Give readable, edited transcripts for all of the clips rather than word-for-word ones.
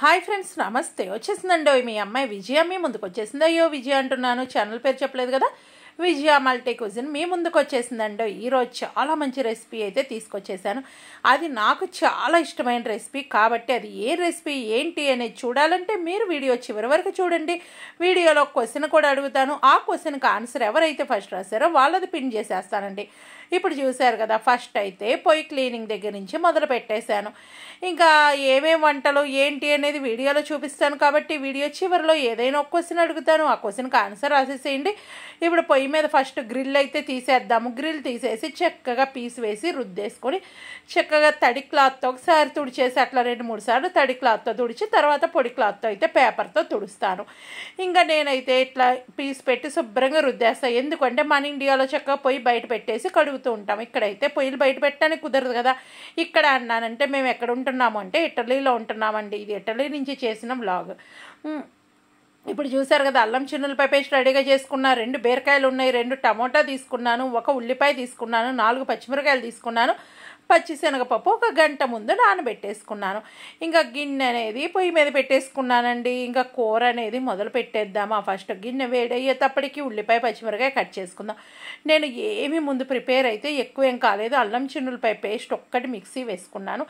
Hi friends, నమస్తే. వచ్చేసిందండి మీ అమ్మాయి విజయ మీ ముందుకు వచ్చేసింది. అయ్యో విజయ అంటున్నాను, ఛానల్ పేరు చెప్పలేదు కదా. విజయ మల్టీ కుజిన్ మీ ముందుకు వచ్చేసిందండి. ఈరోజు చాలా మంచి రెసిపీ అయితే తీసుకొచ్చేసాను. అది నాకు చాలా ఇష్టమైన రెసిపీ కాబట్టి అది ఏ రెసిపీ ఏంటి అనేది చూడాలంటే మీరు వీడియో చివరి వరకు చూడండి. వీడియోలో క్వశ్చన్ కూడా అడుగుతాను. ఆ క్వశ్చన్కి ఆన్సర్ ఎవరైతే ఫస్ట్ రాశారో వాళ్ళది పిన్ చేసేస్తానండి. ఇప్పుడు చూశారు కదా, ఫస్ట్ అయితే పొయ్యి క్లీనింగ్ దగ్గర నుంచి మొదలు పెట్టేశాను. ఇంకా ఏమేమి వంటలు ఏంటి అనేది వీడియోలో చూపిస్తాను కాబట్టి వీడియో చివరిలో ఏదైనా ఒక క్వశ్చన్ అడుగుతాను, ఆ క్వశ్చన్కి ఆన్సర్ రాసేసేయండి. ఇప్పుడు పొయ్యి మీద ఫస్ట్ గ్రిల్ అయితే తీసేద్దాము. గ్రిల్ తీసేసి చక్కగా పీస్ వేసి రుద్దేసుకొని చక్కగా తడి క్లాత్తో ఒకసారి తుడిచేసి అట్లా 2-3 సార్లు తడి క్లాత్తో తుడిచి తర్వాత పొడి క్లాత్తో అయితే పేపర్తో తుడుస్తాను. ఇంకా నేనైతే ఇట్లా పీస్ పెట్టి శుభ్రంగా రుద్దేస్తాను. ఎందుకంటే మన ఇండియాలో చక్కగా పొయ్యి బయట పెట్టేసి కడుగుతూ ఉంటాం. ఇక్కడైతే పొయ్యిలు బయట పెట్టడానికి కుదరదు కదా. ఇక్కడ అన్నానంటే మేము ఎక్కడ ఉంటున్నాము అంటే ఇటలీలో ఉంటున్నామండి. ఇది ఇటలీ నుంచి చేసిన వ్లాగ్. ఇప్పుడు చూసారు కదా, అల్లం చిన్నులపై పేస్ట్ రెడీగా చేసుకున్నా. 2 బీరకాయలు ఉన్నాయి, 2 టమోటా తీసుకున్నాను, 1 ఉల్లిపాయ తీసుకున్నాను, 4 పచ్చిమిరకాయలు తీసుకున్నాను, పచ్చిశనగపప్పు 1 గంట ముందు నానబెట్టేసుకున్నాను. ఇంకా గిన్నె అనేది పొయ్యి మీద పెట్టేసుకున్నానండి. ఇంకా కూర అనేది మొదలు పెట్టేద్దామా. ఫస్ట్ గిన్నె వేడయ్యేటప్పటికి ఉల్లిపాయ పచ్చిమిరకాయ కట్ చేసుకుందాం. నేను ఏమి ముందు ప్రిపేర్ అయితే ఎక్కువ ఏం కాలేదు. అల్లం చిన్నులపై పేస్ట్ ఒక్కటి మిక్సీ వేసుకున్నాను.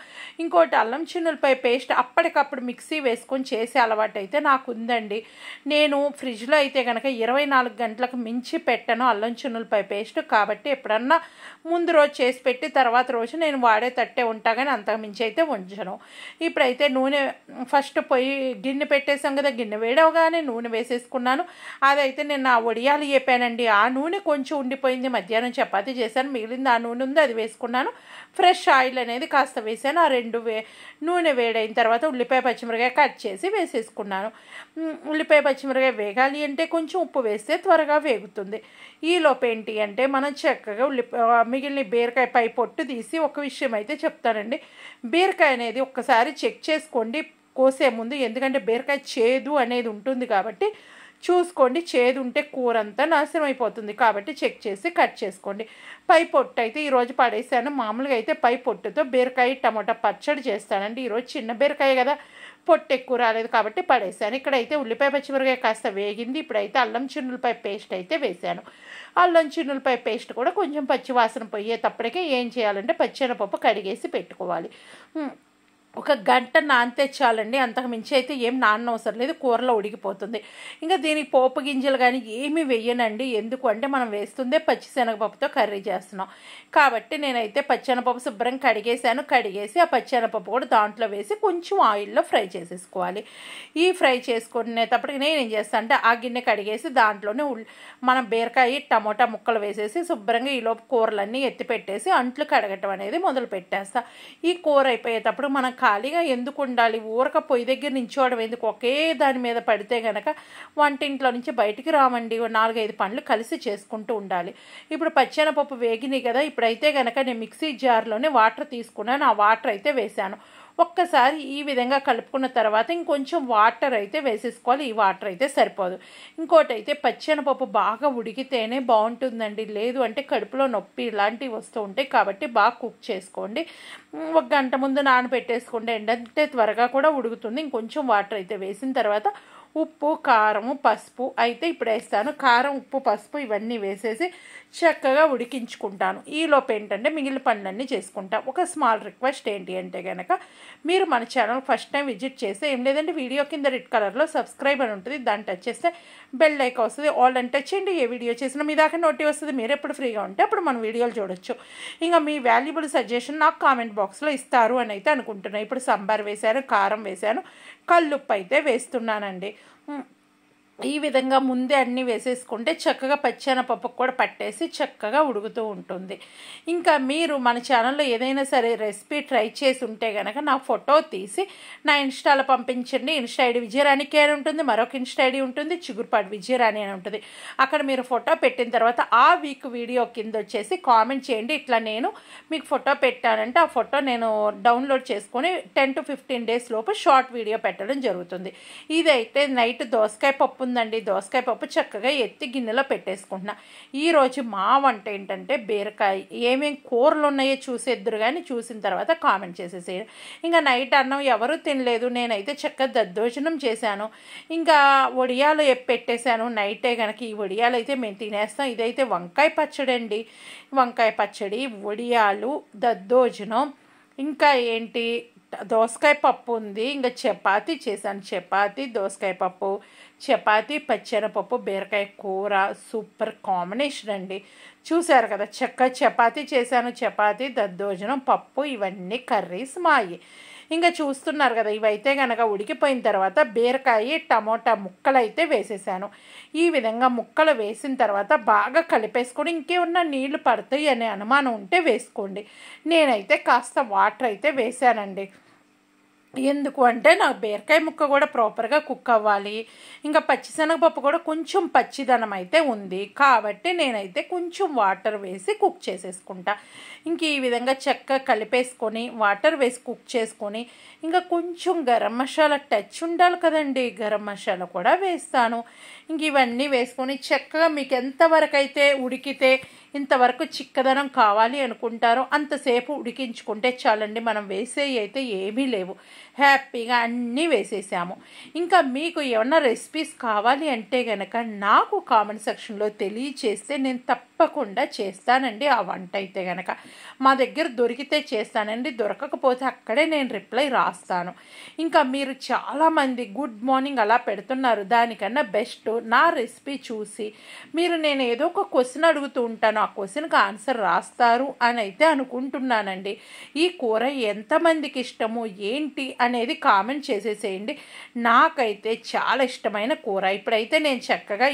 ఇంకోటి అల్లం చిన్నులపై పేస్ట్ అప్పటికప్పుడు మిక్సీ వేసుకొని చేసే అలవాటు అయితే నాకు ఉందండి. నేను ఫ్రిడ్జ్లో అయితే కనుక 24 గంటలకు మించి పెట్టను అల్లం చిన్నులపై పేస్ట్. కాబట్టి ఎప్పుడన్నా ముందు రోజు చేసి పెట్టి తర్వాత రోజు నేను వాడే తట్టే ఉంటా, కానీ అంతకు మించి అయితే ఉంచను. ఇప్పుడైతే నూనె ఫస్ట్ పొయ్యి గిన్నె పెట్టేసాం కదా, గిన్నె వేడవగానే నూనె వేసేసుకున్నాను. అదైతే నేను ఆ వడియాలు చెప్పానండి. ఆ నూనె కొంచెం ఉండిపోయింది. మధ్యాహ్నం చపాతీ చేశాను, మిగిలింది ఆ నూనె ఉంది, అది వేసుకున్నాను. ఫ్రెష్ ఆయిల్ అనేది కాస్త వేసాను. ఆ 2 నూనె వేడైన తర్వాత ఉల్లిపాయ పచ్చిమిరకాయ కట్ చేసి వేసేసుకున్నాను. ఉల్లిపాయ పచ్చిమిరకాయ వేగాలి అంటే కొంచెం ఉప్పు వేస్తే త్వరగా వేగుతుంది. ఈలోపు ఏంటి అంటే మనం చక్కగా మిగిలిన బీరకాయ పై పొట్టు తీసి ఒక విషయం అయితే చెప్తానండి. బీరకాయ అనేది ఒక్కసారి చెక్ చేసుకోండి కోసే ముందు, ఎందుకంటే బీరకాయ చేదు అనేది ఉంటుంది కాబట్టి చూసుకోండి. చేదు ఉంటే కూర అంతా నాశనం అయిపోతుంది కాబట్టి చెక్ చేసి కట్ చేసుకోండి. పై పొట్టు అయితే ఈరోజు పడేసాను. మామూలుగా అయితే పై పొట్టుతో బీరకాయ టమోటా పచ్చడి చేస్తానండి. ఈరోజు చిన్న బీరకాయ కదా, పొట్టు ఎక్కువ రాలేదు కాబట్టి పడేసాను. ఇక్కడైతే ఉల్లిపాయ పచ్చిమిరకాయ కాస్త వేగింది. ఇప్పుడైతే అల్లం చిన్నులపై పేస్ట్ అయితే వేసాను. అల్లం చిన్నులపై పేస్ట్ కూడా కొంచెం పచ్చివాసన పోయేటప్పటికే ఏం చేయాలంటే పచ్చెనపప్పు కడిగేసి పెట్టుకోవాలి. 1 గంట నానితే చాలండి, అంతకు మించి అయితే ఏం నానవసరం లేదు, కూరలో ఉడికిపోతుంది. ఇంకా దీనికి పోపు గింజలు కానీ ఏమీ వేయనండి. ఎందుకు అంటే మనం వేస్తుందే పచ్చిశనగపప్పుతో కర్రీ చేస్తున్నాం కాబట్టి నేనైతే పచ్చెనపప్పు శుభ్రం కడిగేసి ఆ పచ్చెనపప్పు కూడా దాంట్లో వేసి కొంచెం ఆయిల్లో ఫ్రై చేసేసుకోవాలి. ఈ ఫ్రై చేసుకునేటప్పటికి నేను ఏం చేస్తాను అంటే ఆ గిన్నె కడిగేసి దాంట్లోనే మనం బీరకాయ టమోటా ముక్కలు వేసేసి శుభ్రంగా ఈలోపు కూరలన్నీ ఎత్తి పెట్టేసి అంట్లు కడగటం అనేది మొదలు పెట్టేస్తా. ఈ కూర అయిపోయేటప్పుడు మనం ఖాళీగా ఎందుకు ఉండాలి, ఊరక పొయ్యి దగ్గర నించోవడం ఎందుకు, ఒకే దాని మీద పడితే కనుక వంటింట్లో నుంచి బయటికి రామండి. 4-5 పనులు కలిసి చేసుకుంటూ ఉండాలి. ఇప్పుడు పచ్చెనపప్పు వేగినాయి కదా, ఇప్పుడైతే కనుక నేను మిక్సీ జార్లోనే వాటర్ తీసుకున్నాను. ఆ వాటర్ అయితే వేసాను. ఒక్కసారి ఈ విధంగా కలుపుకున్న తర్వాత ఇంకొంచెం వాటర్ అయితే వేసేసుకోవాలి. ఈ వాటర్ అయితే సరిపోదు. ఇంకోటి అయితే పచ్చెనపప్పు బాగా ఉడికితేనే బాగుంటుందండి, లేదు అంటే కడుపులో నొప్పి ఇలాంటివి వస్తూ ఉంటాయి కాబట్టి బాగా కుక్ చేసుకోండి. 1 గంట ముందు నానబెట్టేసుకోండి, ఏంటంటే త్వరగా కూడా ఉడుకుతుంది. ఇంకొంచెం వాటర్ అయితే వేసిన తర్వాత ఉప్పు కారము పసుపు అయితే ఇప్పుడు వేస్తాను. కారం ఉప్పు పసుపు ఇవన్నీ వేసేసి చక్కగా ఉడికించుకుంటాను. ఈలోపు ఏంటంటే మిగిలిన పనులన్నీ చేసుకుంటాను. ఒక స్మాల్ రిక్వెస్ట్ ఏంటి అంటే కనుక మీరు మన ఛానల్ ఫస్ట్ టైం విజిట్ చేస్తే ఏం లేదంటే వీడియో కింద రెడ్ కలర్లో సబ్స్క్రైబ్ అని ఉంటుంది, దాన్ని టచ్ చేస్తే బెల్ ఐకాన్ వస్తుంది. ఆల్ అని టచ్ చేయండి. ఏ వీడియో చేసినా మీ దాకా నోటి వస్తుంది. మీరు ఎప్పుడు ఫ్రీగా ఉంటే అప్పుడు మన వీడియోలు చూడొచ్చు. ఇంకా మీ వాల్యుబుల్ సజెషన్ నాకు కామెంట్ బాక్స్లో ఇస్తారు అని అయితే అనుకుంటున్నాను. ఇప్పుడు సాంబార్ వేశాను, కారం వేశాను, కల్లుప్పు అయితే వేస్తున్నానండి. ఈ విధంగా ముందే అన్నీ వేసేసుకుంటే చక్కగా పచ్చెనపప్పుకు కూడా పట్టేసి చక్కగా ఉడుకుతూ ఉంటుంది. ఇంకా మీరు మన ఛానల్లో ఏదైనా సరే రెసిపీ ట్రై చేసి ఉంటే కనుక నా ఫోటో తీసి నా ఇన్స్టాలో పంపించండి. ఇన్స్టా ఐడి విజయరాణికి అని ఉంటుంది, మరొక ఇన్స్టా ఐడి ఉంటుంది చిగురుపాటి విజయరాణి అని ఉంటుంది. అక్కడ మీరు ఫోటో పెట్టిన తర్వాత ఆ వీక్ వీడియో కింద వచ్చేసి కామెంట్ చేయండి. ఇట్లా నేను మీకు ఫోటో పెట్టానంటే ఆ ఫోటో నేను డౌన్లోడ్ చేసుకొని 10 to 15 days లోపు షార్ట్ వీడియో పెట్టడం జరుగుతుంది. ఇదైతే నైట్ దోసకాయ పప్పు ఉందండి, దోసకాయ పప్పు చక్కగా ఎత్తి గిన్నెలో పెట్టేసుకుంటున్నా. ఈరోజు మా వంట ఏంటంటే బీరకాయ. ఏమేం కూరలు ఉన్నాయో చూసేద్దరు కానీ చూసిన తర్వాత కామెంట్ చేసేసేయండి. ఇంకా నైట్ అన్నం ఎవరూ తినలేదు, నేనైతే చక్కగా దద్దోజనం చేశాను. ఇంకా వడియాలు పెట్టేశాను నైటే కనుక. ఈ వడియాలు అయితే మేము తినేస్తాం. ఇదైతే వంకాయ పచ్చడి అండి. వంకాయ పచ్చడి, వడియాలు, దద్దోజనం, ఇంకా ఏంటి దోసకాయ పప్పు ఉంది. ఇంకా చపాతీ చేశాను. చపాతీ, దోసకాయ పప్పు, చపాతీ, పచ్చెనపప్పు, బీరకాయ కూర. సూపర్ కాంబినేషన్ అండి. చూశారు కదా, చపాతీ చేశాను. చపాతీ, దద్దోజనం, పప్పు, ఇవన్నీ కర్రీస్ మాయి. ఇంకా చూస్తున్నారు కదా, ఇవైతే కనుక ఉడికిపోయిన తర్వాత బీరకాయ, టమోటా ముక్కలు అయితే వేసేసాను. ఈ విధంగా ముక్కలు వేసిన తర్వాత బాగా కలిపేసుకొని, ఇంకేమన్నా నీళ్లు పడతాయి అనే అనుమానం ఉంటే వేసుకోండి. నేనైతే కాస్త వాటర్ అయితే వేసానండి. ఎందుకు అంటే నాకు బీరకాయ ముక్క కూడా ప్రాపర్గా కుక్ అవ్వాలి. ఇంకా పచ్చిశనగపప్పు కూడా కొంచెం పచ్చిదనం అయితే ఉంది కాబట్టి నేనైతే కొంచెం వాటర్ వేసి కుక్ చేసేసుకుంటా. ఇంక ఈ విధంగా చక్కగా కలిపేసుకొని వాటర్ వేసి కుక్ చేసుకొని, ఇంకా కొంచెం గరం మసాలా టచ్ ఉండాలి కదండి, గరం మసాలా కూడా వేస్తాను. ఇంక ఇవన్నీ వేసుకొని చక్కగా మీకు ఎంతవరకు అయితే ఉడికితే ఇంతవరకు చిక్కదనం కావాలి అనుకుంటారో అంతసేపు ఉడికించుకుంటే చాలండి. మనం వేసేవి అయితే ఏమీ లేవు, హ్యాపీగా అన్నీ వేసేసాము. ఇంకా మీకు ఏమన్నా రెసిపీస్ కావాలి అంటే కనుక నాకు కామెంట్ సెక్షన్లో తెలియచేస్తే నేను తప్పకుండా చేస్తానండి ఆ వంట అయితే కనుక. మా దగ్గర దొరికితే చేస్తానండి, దొరకకపోతే అక్కడే నేను రిప్లై రాస్తాను. ఇంకా మీరు చాలామంది గుడ్ మార్నింగ్ అలా పెడుతున్నారు. దానికన్నా బెస్ట్ నా రెసిపీ చూసి మీరు నేను ఏదో ఒక క్వశ్చన్ అడుగుతూ ఉంటాను, ఆ క్వశ్చన్కి ఆన్సర్ రాస్తారు అని అయితే అనుకుంటున్నానండి. ఈ కూర ఎంతమందికి ఇష్టము ఏంటి అనేది కామెంట్ చేసేసేయండి. నాకైతే చాలా ఇష్టమైన కూర. ఇప్పుడైతే నేను చక్కగా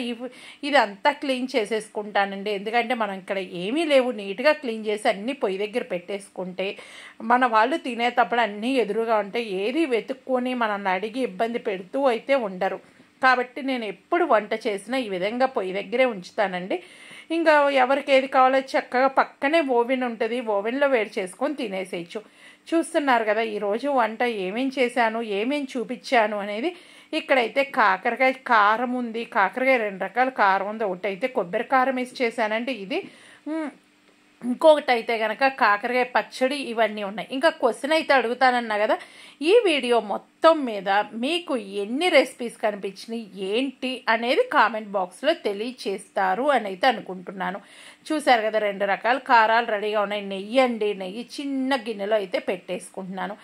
ఇదంతా క్లీన్ చేసేసుకుంటానండి. ఎందుకంటే మనం ఇక్కడ ఏమీ లేవు, నీట్గా క్లీన్ చేసి అన్నీ పొయ్యి దగ్గర పెట్టేసుకుంటే మన వాళ్ళు తినేటప్పుడు అన్నీ ఎదురుగా ఉంటాయి. ఏది వెతుక్కొని మనల్ని అడిగి ఇబ్బంది పెడుతూ అయితే ఉండరు. కాబట్టి నేను ఎప్పుడు వంట చేసినా ఈ విధంగా పొయ్యి దగ్గరే ఉంచుతానండి. ఇంకా ఎవరికి ఏది కావాలో చక్కగా పక్కనే ఓవెన్ ఉంటుంది, ఓవెన్లో వేడి చేసుకొని తినేసేయచ్చు. చూస్తున్నారు కదా ఈరోజు వంట ఏమేం చేశాను, ఏమేం చూపించాను అనేది. ఇక్కడైతే కాకరకాయ కారం ఉంది, కాకరకాయ 2 రకాల కారం ఉంది. ఒకటి అయితే కొబ్బరి కారం వేసి చేశానండి, ఇది ఇంకొకటి అయితే కనుక కాకరకాయ పచ్చడి, ఇవన్నీ ఉన్నాయి. ఇంకా క్వశ్చన్ అయితే అడుగుతానన్నా కదా, ఈ వీడియో మొత్తం మీద మీకు ఎన్ని రెసిపీస్ కనిపించినాయి ఏంటి అనేది కామెంట్ బాక్స్లో తెలియచేస్తారు అని అయితే అనుకుంటున్నాను. చూసారు కదా 2 రకాల కారాలు రెడీగా ఉన్నాయి. నెయ్యి అండి, నెయ్యి చిన్న గిన్నెలో అయితే పెట్టేసుకుంటున్నాను.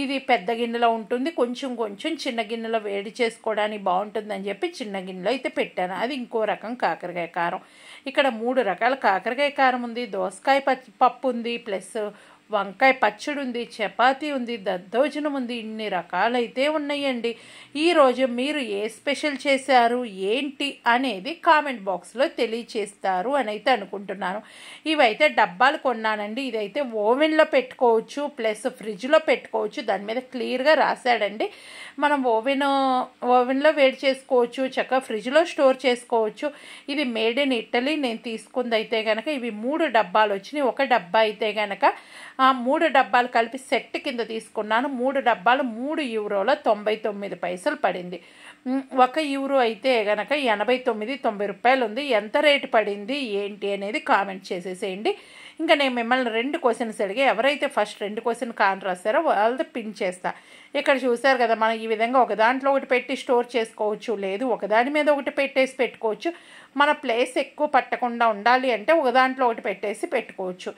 ఇది పెద్ద గిన్నెలో ఉంటుంది, కొంచెం చిన్న గిన్నెలో వేడి చేసుకోవడానికి బాగుంటుందని చెప్పి చిన్న గిన్నెలో అయితే పెట్టాను. అది ఇంకో రకం కాకరకాయ కారం. ఇక్కడ 3 రకాల కాకరకాయ కారం ఉంది, దోసకాయ పప్పు ఉంది, ప్లస్ వంకాయ పచ్చడి ఉంది, చపాతీ ఉంది, దద్దోజనం ఉంది. ఇన్ని రకాలైతే ఉన్నాయండి. ఈరోజు మీరు ఏ స్పెషల్ చేశారు ఏంటి అనేది కామెంట్ బాక్స్లో తెలియచేస్తారు అని అయితే అనుకుంటున్నాను. ఇవైతే డబ్బాలు కొన్నానండి. ఇదైతే ఓవెన్లో పెట్టుకోవచ్చు, ప్లస్ ఫ్రిడ్జ్లో పెట్టుకోవచ్చు. దాని మీద క్లియర్గా రాశాడండి. మనం ఓవెన్లో వేడి చేసుకోవచ్చు, చక్కగా ఫ్రిడ్జ్లో స్టోర్ చేసుకోవచ్చు. ఇది మేడ్ ఇన్ ఇటలీ నేను తీసుకుంది అయితే కనుక. ఇవి 3 డబ్బాలు వచ్చినాయి. ఒక డబ్బా అయితే కనుక 3 డబ్బాలు కలిపి సెట్ కింద తీసుకున్నాను. 3 డబ్బాలు €3.99 పడింది. 1 యూరో అయితే గనక 89-90 రూపాయలు ఉంది. ఎంత రేటు పడింది ఏంటి అనేది కామెంట్ చేసేసేయండి. ఇంకా నేను మిమ్మల్ని 2 క్వశ్చన్స్ అడిగి ఎవరైతే ఫస్ట్ 2 క్వశ్చన్ కాన్ రాస్తారో వాళ్ళతో పిన్ చేస్తా. ఇక్కడ చూసారు కదా, మనం ఈ విధంగా ఒక దాంట్లో ఒకటి పెట్టి స్టోర్ చేసుకోవచ్చు, లేదు ఒకదాని మీద ఒకటి పెట్టేసి పెట్టుకోవచ్చు. మన ప్లేస్ ఎక్కువ పట్టకుండా ఉండాలి అంటే ఒక దాంట్లో ఒకటి పెట్టేసి పెట్టుకోవచ్చు.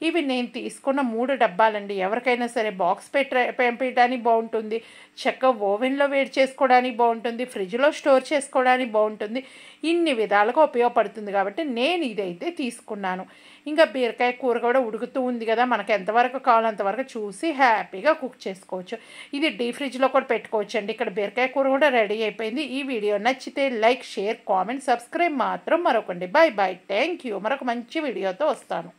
ఇవి నేను తీసుకున్న 3 డబ్బాలండి. ఎవరికైనా సరే బాక్స్ పెట్టడానికి బాగుంటుంది, చక్కగా ఓవెన్లో వేడి చేసుకోవడానికి బాగుంటుంది, ఫ్రిడ్జ్లో స్టోర్ చేసుకోవడానికి బాగుంటుంది. ఇన్ని విధాలుగా ఉపయోగపడుతుంది కాబట్టి నేను ఇదైతే తీసుకున్నాను. ఇంకా బీరకాయ కూర కూడా ఉడుకుతూ ఉంది కదా, మనకు ఎంతవరకు కావాలో అంతవరకు చూసి హ్యాపీగా కుక్ చేసుకోవచ్చు. ఇది డీ ఫ్రిడ్జ్లో కూడా పెట్టుకోవచ్చు అండి. ఇక్కడ బీరకాయ కూర కూడా రెడీ అయిపోయింది. ఈ వీడియో నచ్చితే లైక్, షేర్, కామెంట్, సబ్స్క్రైబ్ మాత్రం మరొకండి. Bye bye, thank you. మరొక మంచి వీడియోతో వస్తాను.